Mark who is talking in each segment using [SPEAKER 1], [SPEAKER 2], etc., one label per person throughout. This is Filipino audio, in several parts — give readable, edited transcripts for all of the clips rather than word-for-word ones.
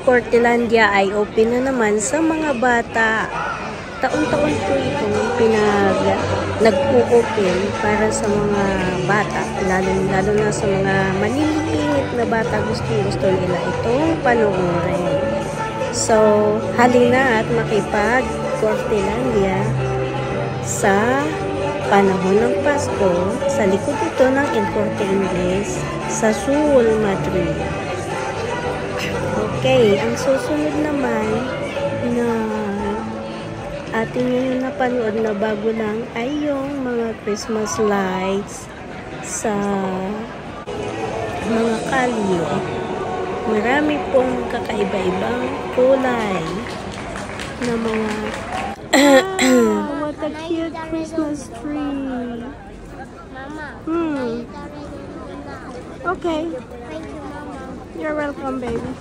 [SPEAKER 1] Cortelandia ay open na naman sa mga bata. Taon-taon po itong nag-o-open para sa mga bata, lalo na sa mga maliliit na bata, gusto nila itong panoorin. So, halina at makipag-Cortelandia sa panahon ng Pasko sa likod ito ng El Corte Inglés sa Sul, Madrid. Okay, ang susunod naman na ating yung napanood na bago lang ay yung mga Christmas lights sa mga kalye. Marami pong kakaiba-ibang kulay na mga what a cute Christmas tree. Okay. You're welcome, baby.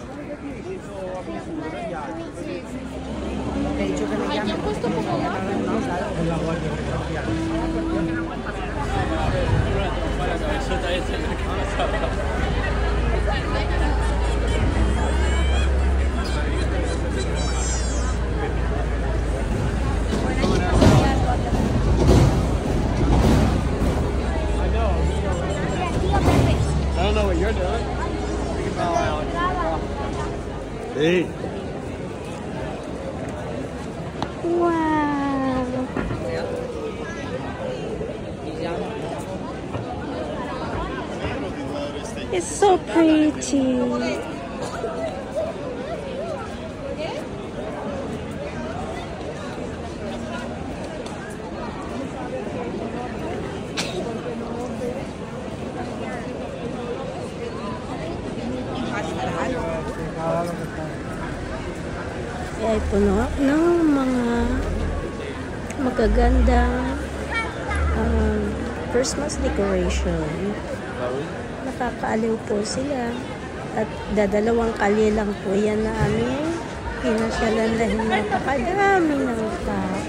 [SPEAKER 2] Gusto ko po ba?
[SPEAKER 3] I don't know what you're doing. Hey.
[SPEAKER 1] Wow. It's so pretty. Ay puno ng mga magagandang Christmas decoration. Nakakaaliw po sila at dadalawang kalye lang po yan na aming pinasyalan dahil napakadami ng tao.